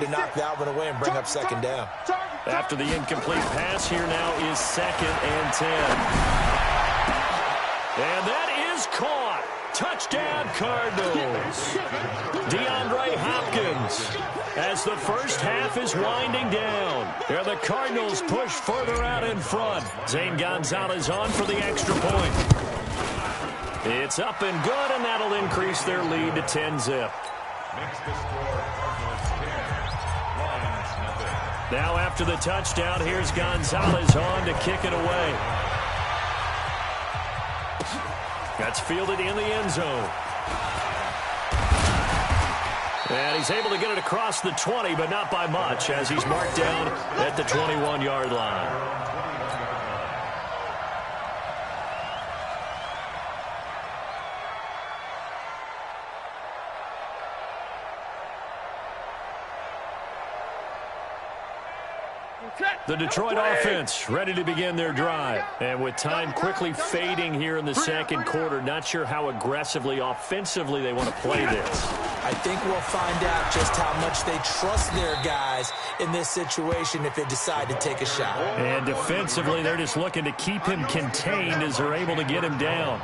to knock that one away and bring up second down. After the incomplete pass, here now is 2nd and 10. And that is caught. Touchdown, Cardinals. DeAndre Hopkins as the first half is winding down. And the Cardinals push further out in front. Zane Gonzalez on for the extra point. It's up and good, and that'll increase their lead to 10-zip. Now after the touchdown, here's Gonzalez on to kick it away. That's fielded in the end zone. And he's able to get it across the 20, but not by much, as he's marked down at the 21-yard line. The Detroit offense ready to begin their drive. And with time quickly fading here in the second quarter, not sure how aggressively, offensively they want to play this. I think we'll find out just how much they trust their guys in this situation if they decide to take a shot. And defensively, they're just looking to keep him contained as they're able to get him down.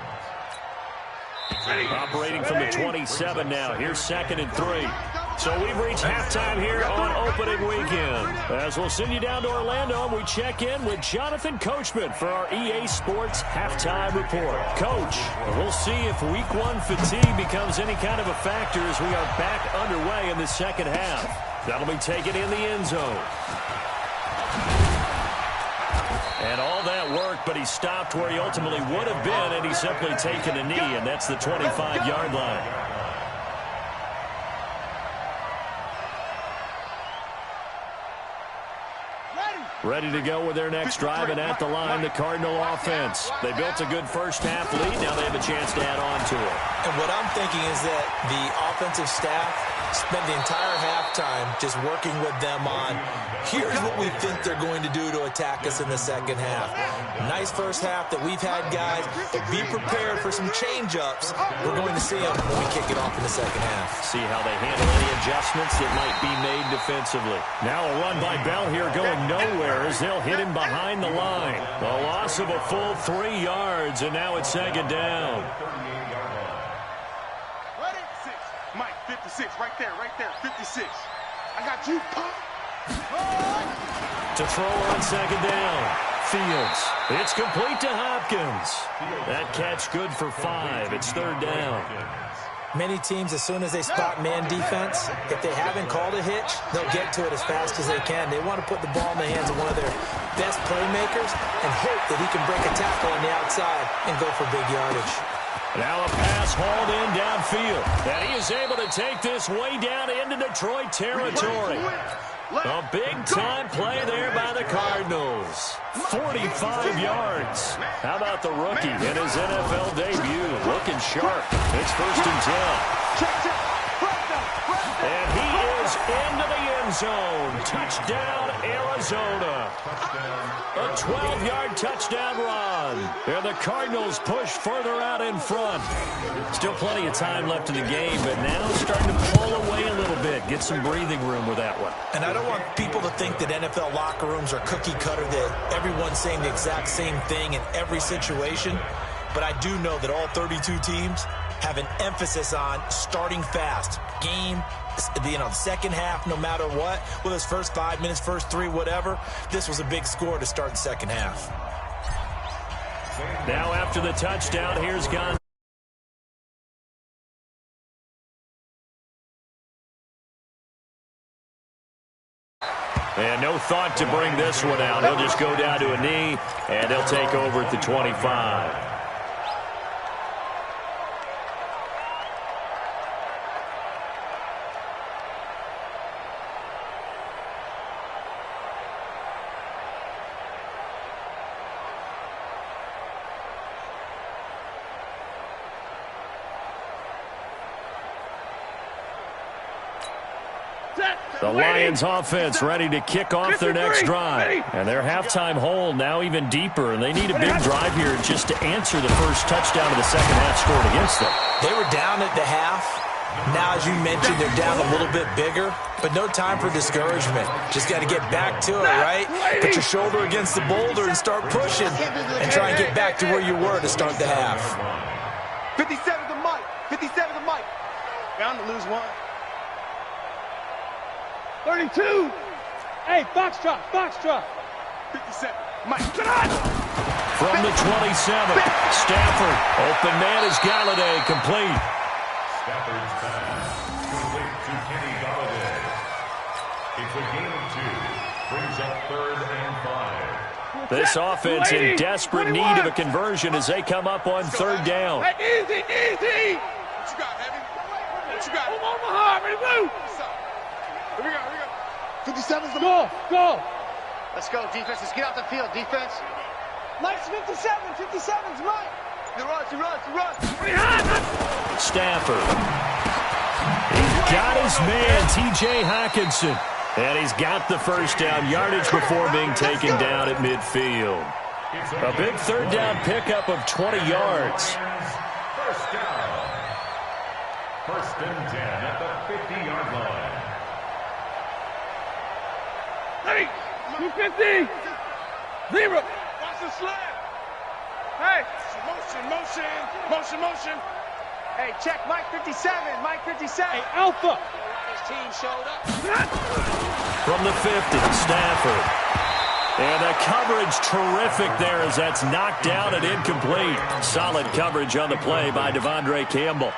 Operating from the 27 now. Here's 2nd and 3. So we've reached halftime here on opening weekend. As we'll send you down to Orlando, we check in with Jonathan Coachman for our EA Sports Halftime Report. Coach, we'll see if Week 1 fatigue becomes any kind of a factor as we are back underway in the second half. That'll be taken in the end zone. And all that work, but he stopped where he ultimately would have been, and he's simply taken a knee, and that's the 25-yard line. Ready to go with their next drive, and at the line, the Cardinal offense. They built a good first-half lead. Now they have a chance to add on to it. And what I'm thinking is that the offensive staff spent the entire halftime just working with them on, here's what we think they're going to do to attack us in the second half. Nice first half that we've had, guys, but be prepared for some change-ups. We're going to see them when we kick it off in the second half. See how they handle any adjustments that might be made defensively. Now a run by Bell here going nowhere as they'll hit him behind the line. A loss of a full 3 yards, and now it's 2nd down. 56, right there, 56. I got you, pop. To throw on 2nd down. Fields. It's complete to Hopkins. That catch good for 5. It's 3rd down. Many teams, as soon as they spot man defense, if they haven't called a hitch, they'll get to it as fast as they can. They want to put the ball in the hands of one of their best playmakers and hope that he can break a tackle on the outside and go for big yardage. Now a pass hauled in downfield. And he is able to take this way down into Detroit territory. A big-time play there by the Cardinals. 45 yards. How about the rookie in his NFL debut? Looking sharp. It's 1st and 10. And he is into the end zone. Touchdown, Arizona. A 12-yard touchdown run. And the Cardinals push further out in front. Still plenty of time left in the game, but now starting to pull away a little bit. Get some breathing room with that one. And I don't want people to think that NFL locker rooms are cookie cutter, that everyone's saying the exact same thing in every situation. But I do know that all 32 teams have an emphasis on starting fast. Game, the second half, no matter what, whether it's first 5 minutes, first 3, whatever, this was a big score to start the second half. Now after the touchdown, here's Gonzalez. And no thought to bring this one out. He'll just go down to a knee, and he'll take over at the 25. The Lions offense ready to kick off their next drive. And their halftime hole now even deeper, and they need a big drive here just to answer the first touchdown of the second half scored against them. They were down at the half. Now, as you mentioned, they're down a little bit bigger, but no time for discouragement. Just got to get back to it, right? Put your shoulder against the boulder and start pushing and try and get back to where you were to start the half. 57 to Mike. 57 to Mike. Bound to lose one. 32. Hey, box drop, box drop. 57. Mike. From the 27, Stafford. Open man is Galladay, complete. Stafford's pass complete to Kenny Galladay. It's a gain of 2. Brings up 3rd and 5. This offense in desperate need of a conversion as they come up on 3rd down. Hey, easy, easy. What you got, Heavy? What you got? Come on, Mahar, ready to move. Here we go, here we go. 57's the Go, go. Let's go, defense. Let's get out the field, defense. Mike's 57. 57's Mike. He runs, he runs, he runs. Stafford. He's got his man, T.J. Hawkinson. And he's got the first down yardage before being taken down at midfield. A big 3rd down pickup of 20 yards. First down. 1st and 10 at the 50-yard line. Hey, 250. 0. Watch the slap. Hey, motion. Hey, check Mike 57. Mike 57. Hey, Alpha. His team showed up. From the 50, Stafford. And the coverage terrific there as that's knocked down and incomplete. Solid coverage on the play by Devondre Campbell.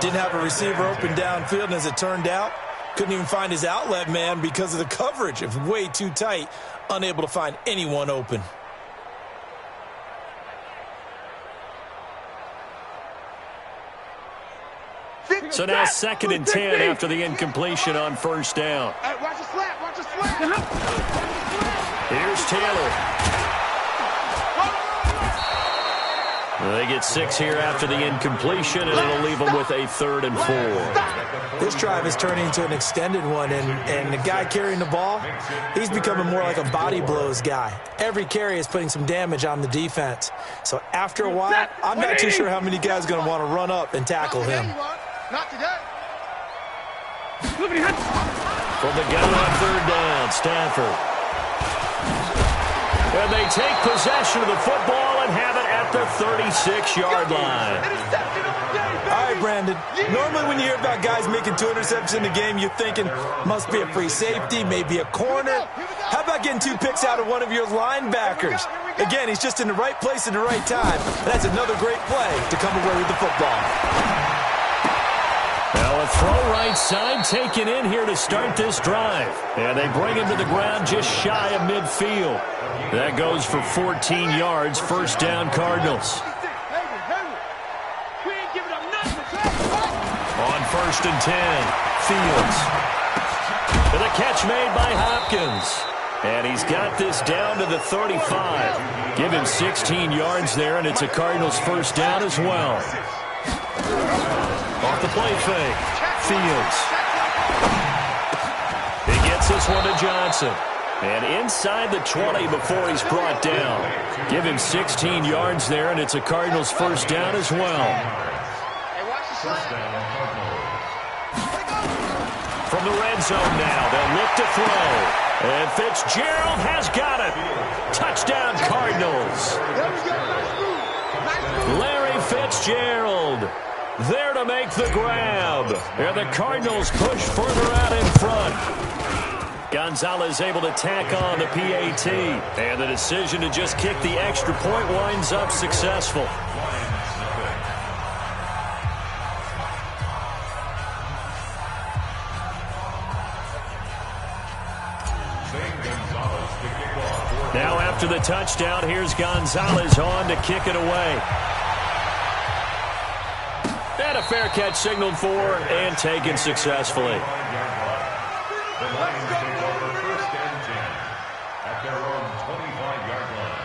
Didn't have a receiver open downfield, and as it turned out, couldn't even find his outlet man because of the coverage. It was way too tight, unable to find anyone open. So now 2nd and 10 after the incompletion on 1st down. Hey, watch the slap, watch the slap. Here's Taylor. They get 6 here after the incompletion, and it'll leave them with a 3rd and 4. This drive is turning into an extended one, and the guy carrying the ball, he's becoming more like a body blows guy. Every carry is putting some damage on the defense. So after a while, I'm not too sure how many guys are going to want to run up and tackle him. Not today. From the gun on 3rd down, Stafford. And they take possession of the football and have it at the 36-yard line. All right, Brandon. Normally when you hear about guys making 2 interceptions in the game, you're thinking must be a free safety, maybe a corner. How about getting 2 picks out of one of your linebackers? Again, he's just in the right place at the right time. And that's another great play to come away with the football. Now a throw right side taken in here to start this drive. And they bring him to the ground just shy of midfield. That goes for 14 yards, 1st down Cardinals. On 1st and 10, Fields. And a catch made by Hopkins. And he's got this down to the 35. Give him 16 yards there, and it's a Cardinals 1st down as well. Off the play fake, Fields. He gets this one to Johnson. And inside the 20 before he's brought down. Give him 16 yards there, and it's a Cardinals 1st down as well. From the red zone now, they'll look to throw. And Fitzgerald has got it. Touchdown, Cardinals. Larry Fitzgerald there to make the grab. And the Cardinals push further out in front. Gonzalez able to tack on the PAT. And the decision to just kick the extra point winds up successful. Now after the touchdown, here's Gonzalez on to kick it away. And a fair catch signaled for and taken successfully. The Lions take over 1st and 10 at their own 25-yard line.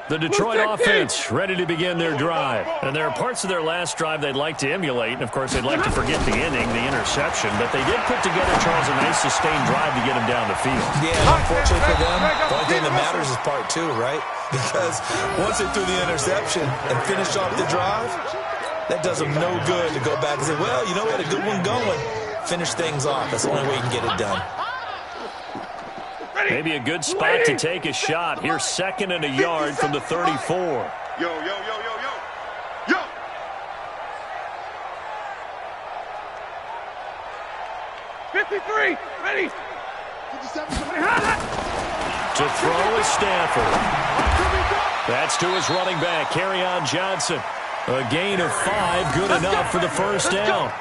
The Detroit offense ready to begin their drive. And there are parts of their last drive they'd like to emulate. And, of course, they'd like to forget the inning, the interception. But they did put together, Charles, a nice sustained drive to get him down the field. Yeah, unfortunately for them, the only thing that matters is part two, right? Because once they threw the interception and finished off the drive, that does them no good to go back and say, well, you know what, a good one going. Finish things off. That's the only way you can get it done. Maybe a good spot to take a shot. Here's 2nd and a yard from the 34. Yo, yo, yo, yo, yo. Yo! 53, ready. 57, To throw is Stafford. That's to his running back, Kerryon Johnson. A gain of 5, good enough for the first down.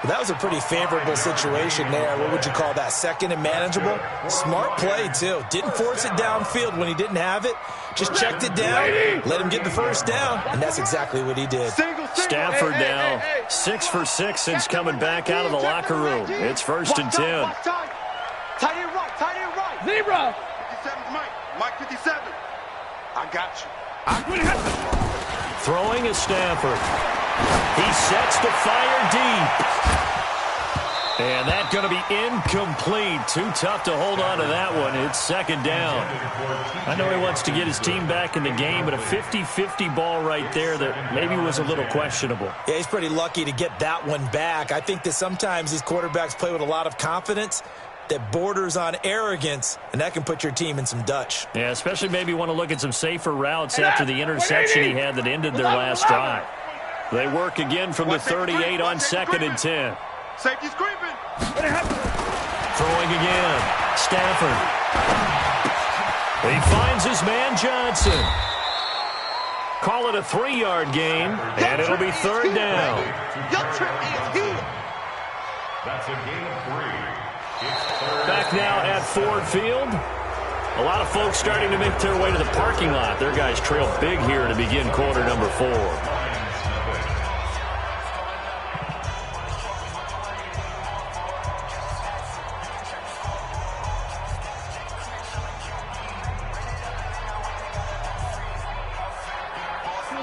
That was a pretty favorable situation there. What would you call that? 2nd and manageable? Smart play, too. Didn't force it downfield when he didn't have it. Just checked it down, let him get the first down, and that's exactly what he did. Stafford now 6 for 6 since coming back out of the locker room. It's 1st and 10. Tight end right. Zebra. 57's Mike. Mike 57. I got you. Throwing is Stafford. He sets the fire deep. And that's going to be incomplete. Too tough to hold on to that one. It's 2nd down. I know he wants to get his team back in the game, but a 50-50 ball right there that maybe was a little questionable. Yeah, he's pretty lucky to get that one back. I think that sometimes these quarterbacks play with a lot of confidence that borders on arrogance, and that can put your team in some Dutch. Yeah, especially maybe want to look at some safer routes after the interception he had that ended their last drive. They work again from the 38 on 2nd and 10. Safety's creeping. Throwing again. Stafford. He finds his man Johnson. Call it a 3-yard gain, and it'll be 3rd down. That's a gain of 3. Back now at Ford Field. A lot of folks starting to make their way to the parking lot. Their guys trail big here to begin quarter number 4.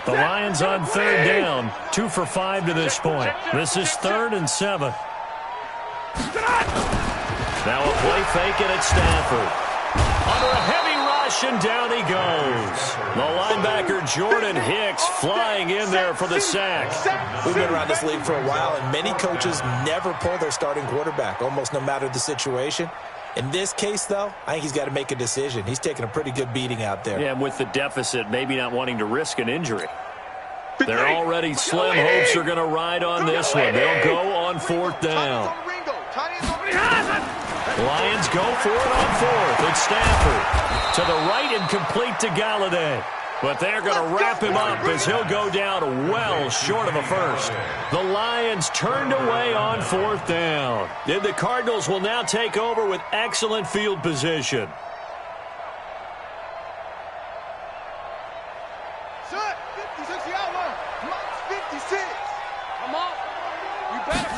The Lions on 3rd down, 2 for 5 to this point. This is 3rd and 7. Now a play fake, and it's Stafford. Under a heavy rush, and down he goes. The linebacker Jordan Hicks flying in there for the sack. We've been around this league for a while, and many coaches never pull their starting quarterback, almost no matter the situation. In this case, though, I think he's got to make a decision. He's taking a pretty good beating out there. Yeah, and with the deficit, maybe not wanting to risk an injury. They're already slim hopes are going to ride on this one. They'll go on 4th down. Lions go for it on 4th. It's Stafford. To the right and complete to Galladay. But they're going to wrap him up as he'll go down well short of a first. The Lions turned away on 4th down. And the Cardinals will now take over with excellent field position. Shut. 56 yard line. Mike 56. Come on. You better.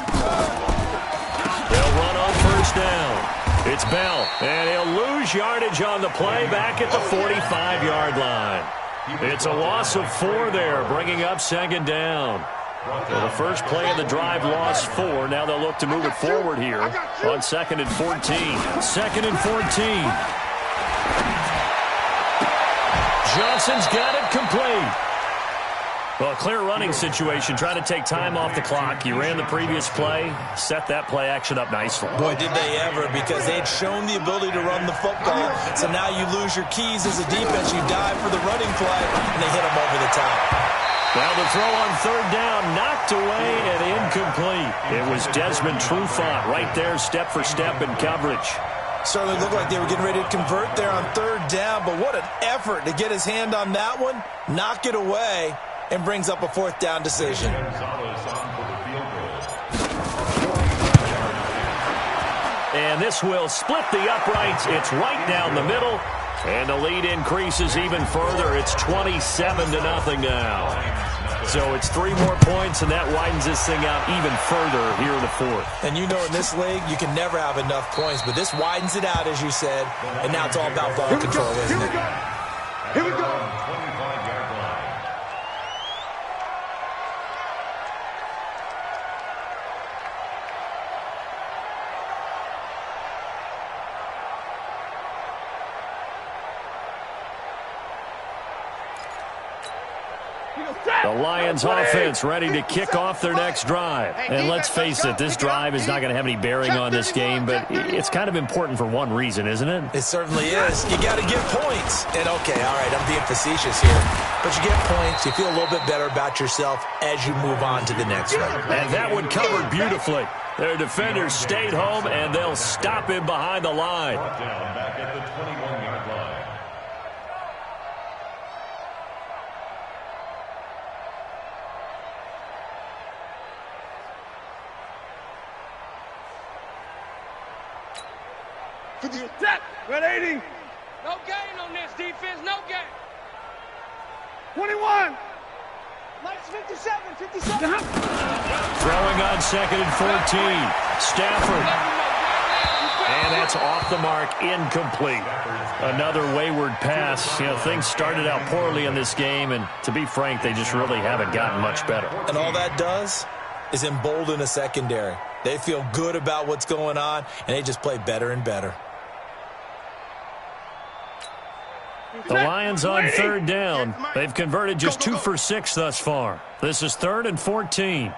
They'll run on 1st down. It's Bell, and he'll lose yardage on the play back at the 45-yard line. It's a loss of 4 there, bringing up 2nd down. Well, the first play of the drive lost 4. Now they'll look to move it forward here on 2nd and 14. 2nd and 14. Johnson's got it complete. Well, a clear running situation, trying to take time off the clock. He ran the previous play, set that play action up nicely. Boy, did they ever, because they had shown the ability to run the football. So now you lose your keys as a defense. You dive for the running play, and they hit them over the top. Well, the throw on 3rd down, knocked away and incomplete. It was Desmond Trufant right there, step for step in coverage. Certainly looked like they were getting ready to convert there on 3rd down, but what an effort to get his hand on that one, knock it away, and brings up a 4th down decision. And this will split the uprights. It's right down the middle. And the lead increases even further. It's 27-0 now. So it's 3 more points, and that widens this thing out even further here in the 4th. And you know in this league, you can never have enough points, but this widens it out, as you said, and now it's all about ball control, isn't it? Here we go. 25-yard line. The Lions offense ready to kick off their next drive. And let's face it, this drive is not going to have any bearing on this game, but it's kind of important for one reason, isn't it? It certainly is. You got to get points. And, okay, all right, I'm being facetious here. But you get points. You feel a little bit better about yourself as you move on to the next one. And that one covered beautifully. Their defenders stayed home, and they'll stop him behind the line. Brought down back at the 21-yard line. Set. 180. No gain on this defense, no gain. 21. Mike's 57, 57. Throwing on 2nd and 14. Stafford. And that's off the mark, incomplete. Another wayward pass. You know, things started out poorly in this game, and to be frank, they just really haven't gotten much better. And all that does is embolden a secondary. They feel good about what's going on, and they just play better and better. The Lions on 3rd down. They've converted just 2 for 6 thus far. This is 3rd and 14.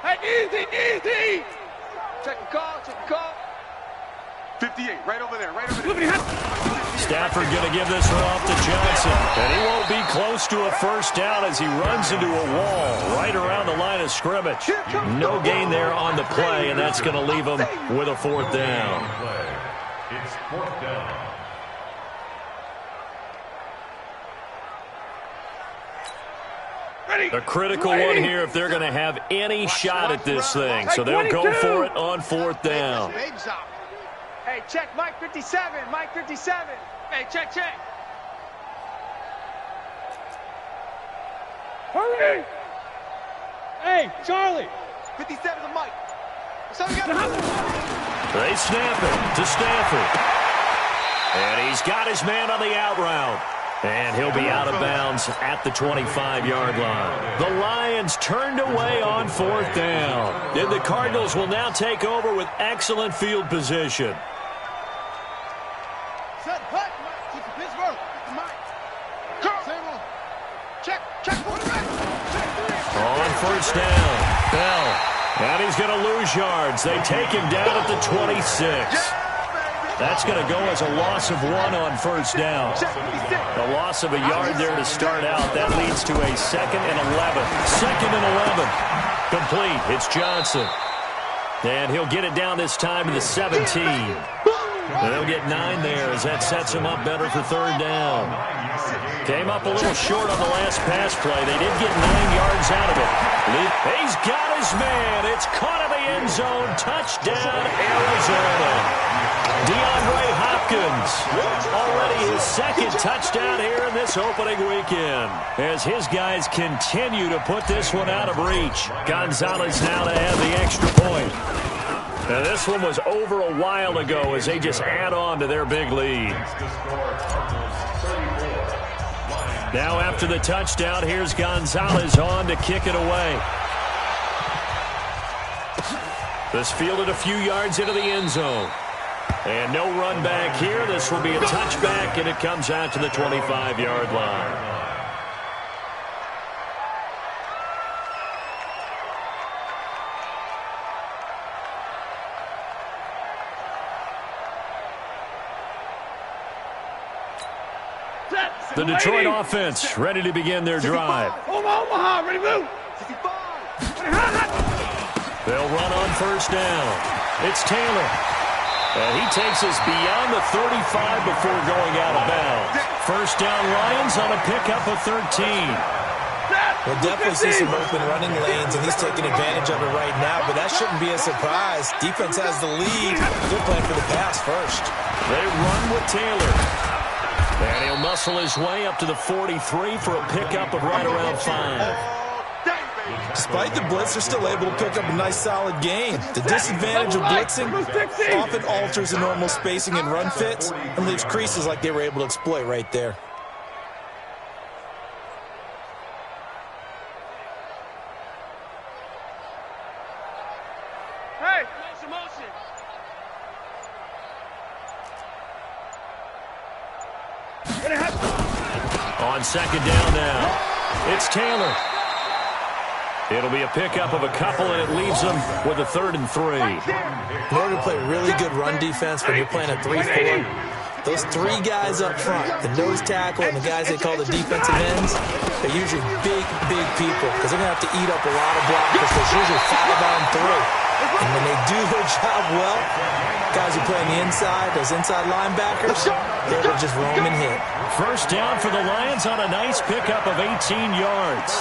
Hey, easy. Check the call. 58, right over there, right over there. Stafford going to give this one off to Johnson. And he won't be close to a first down as he runs into a wall right around the line of scrimmage. No gain there on the play, and that's going to leave him with a 4th down. It's 4th down. A critical one here if they're going to have any shot at this thing. So they'll go for it on 4th down. Hey, check Mike 57, Mike 57. Hey, check. Hurry. Hey, Charlie. 57 to Mike. So we got They snap it to Stafford. And he's got his man on the out route. And he'll be out of bounds at the 25-yard line. The Lions turned away on 4th down. And the Cardinals will now take over with excellent field position. Set, hut, Mike. Pittsburgh. Mike. Check. On 1st down, Bell. And he's going to lose yards. They take him down at the 26. That's going to go as a loss of 1 on 1st down. A loss of a yard there to start out. That leads to a 2nd and 11. 2nd and 11. Complete. It's Johnson. And he'll get it down this time to the 17. And they'll get 9 there as that sets him up better for 3rd down. Came up a little short on the last pass play. They did get 9 yards out of it. He's got his man. It's caught in the end zone. Touchdown, Arizona. DeAndre Hopkins, already his 2nd touchdown here in this opening weekend. As his guys continue to put this one out of reach. Gonzalez now to have the extra point. Now this one was over a while ago as they just add on to their big lead. Now after the touchdown, here's Gonzalez on to kick it away. This fielded a few yards into the end zone. And no run back here. This will be a touchback, and it comes out to the 25-yard line. The Detroit offense ready to begin their drive. Omaha, ready to move. They'll run on 1st down. It's Taylor. And he takes us beyond the 35 before going out of bounds. 1st down Lions on a pickup of 13. We'll definitely see some open running lanes, and he's taking advantage of it right now, but that shouldn't be a surprise. Defense has the lead. They're playing for the pass first. They run with Taylor. And he'll muscle his way up to the 43 for a pickup of right around 5. Despite the blitz, they're still able to pick up a nice, solid gain. The disadvantage of blitzing often alters the normal spacing and run fits and leaves creases like they were able to exploit right there. Hey, On second down now, it's Taylor. It'll be a pickup of a couple, and it leaves them with a 3rd and 3. In order to play really good run defense when you're playing a 3-4, those 3 guys up front, the nose tackle and the guys they call the defensive ends, they're usually big, big people because they're going to have to eat up a lot of blockers. There's usually 5 on 3. And when they do their job well, guys who play on the inside, those inside linebackers, they will just roam and hit. First down for the Lions on a nice pickup of 18 yards.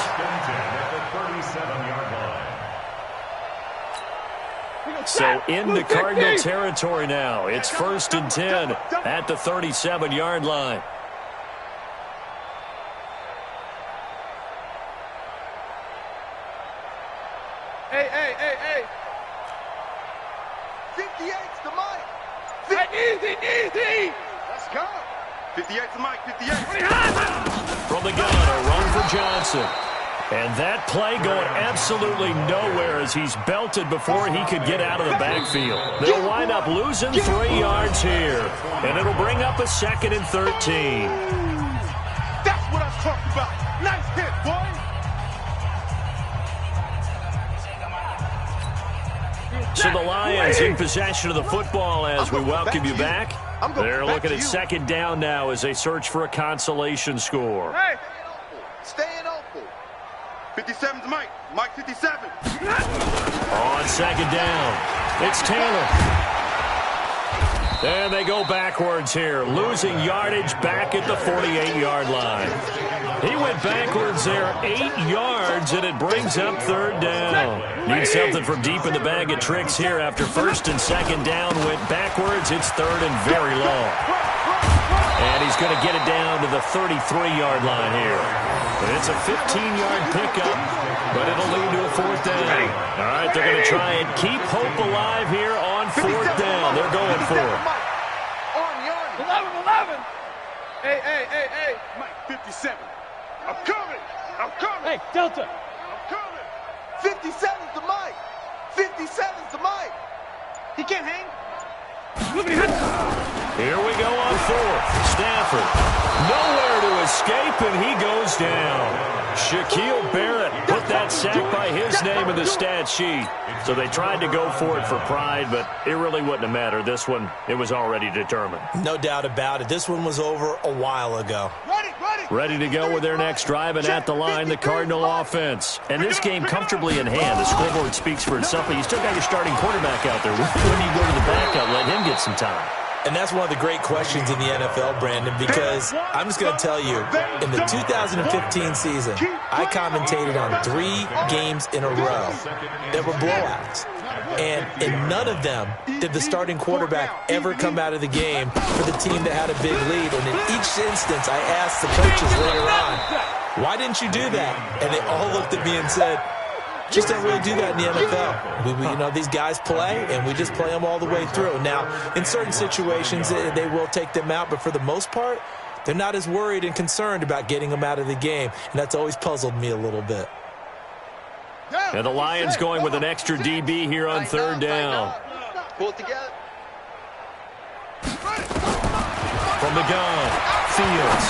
So into Cardinal territory now. It's 1st and 10 at the 37-yard line. Hey. 58's the mic. Easy. Let's go. 58's the mic, 58. From the gun, a run for Johnson. And that play going absolutely nowhere as he's belted before he could get out of the backfield. They'll wind up losing 3 yards here. And it'll bring up a 2nd and 13. That's what I'm talking about. Nice hit, boy. So the Lions in possession of the football as we welcome you back. They're looking at 2nd down now as they search for a consolation score. Hey, Staying open. 57's Mike. Mike 57. On 2nd down, it's Taylor. And they go backwards here, losing yardage back at the 48-yard line. He went backwards there 8 yards, and it brings up 3rd down. Need something from deep in the bag of tricks here after 1st and 2nd down went backwards. It's 3rd and very long. And he's going to get it down to the 33-yard line here. And it's a 15-yard pickup, but it'll lead to a 4th down. All right, they're going to try and keep hope alive here on 4th down. They're going for it. 11. Hey. Mike 57. I'm coming. Hey, Delta. I'm coming. 57's the mic. 57's the mic. He can't hang. Here we go on 4th. Stafford. Nowhere to escape, and he goes down. Shaquille Barrett put that sack by his name in the stat sheet. So they tried to go for it for pride, but it really wouldn't have mattered. This one, it was already determined. No doubt about it. This one was over a while ago. Ready to go with their next drive, and at the line, the Cardinal offense. And this game comfortably in hand. The scoreboard speaks for itself, but you still got your starting quarterback out there. When do you go to the backup, let him get some time? And that's one of the great questions in the NFL, Brandon, because I'm just going to tell you, in the 2015 season, I commentated on 3 games in a row that were blowouts. And in none of them did the starting quarterback ever come out of the game for the team that had a big lead. And in each instance, I asked the coaches later on, why didn't you do that? And they all looked at me and said, just don't really do that in the NFL. These guys play, and we just play them all the way through. Now, in certain situations, they will take them out, but for the most part, they're not as worried and concerned about getting them out of the game, and that's always puzzled me a little bit. And the Lions going with an extra DB here on 3rd down. Pull it together. From the gun, Fields.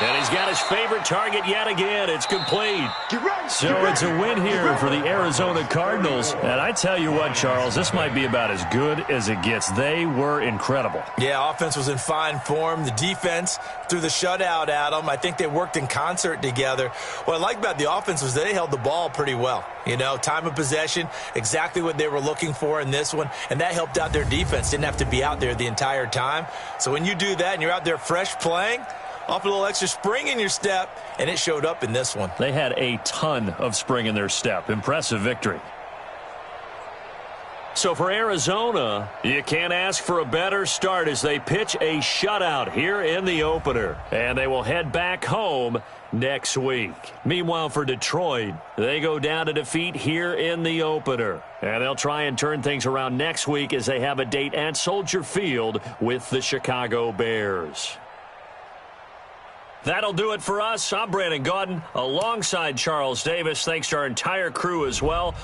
And he's got his favorite target yet again. It's complete. So it's a win here for the Arizona Cardinals. And I tell you what, Charles, this might be about as good as it gets. They were incredible. Yeah, offense was in fine form. The defense threw the shutout at them. I think they worked in concert together. What I like about the offense was they held the ball pretty well. Time of possession, exactly what they were looking for in this one. And that helped out their defense. Didn't have to be out there the entire time. So when you do that and you're out there fresh playing, off a little extra spring in your step, and it showed up in this one. They had a ton of spring in their step. Impressive victory. So for Arizona, you can't ask for a better start as they pitch a shutout here in the opener. And they will head back home next week. Meanwhile, for Detroit, they go down to defeat here in the opener. And they'll try and turn things around next week as they have a date at Soldier Field with the Chicago Bears. That'll do it for us. I'm Brandon Gaudin alongside Charles Davis. Thanks to our entire crew as well.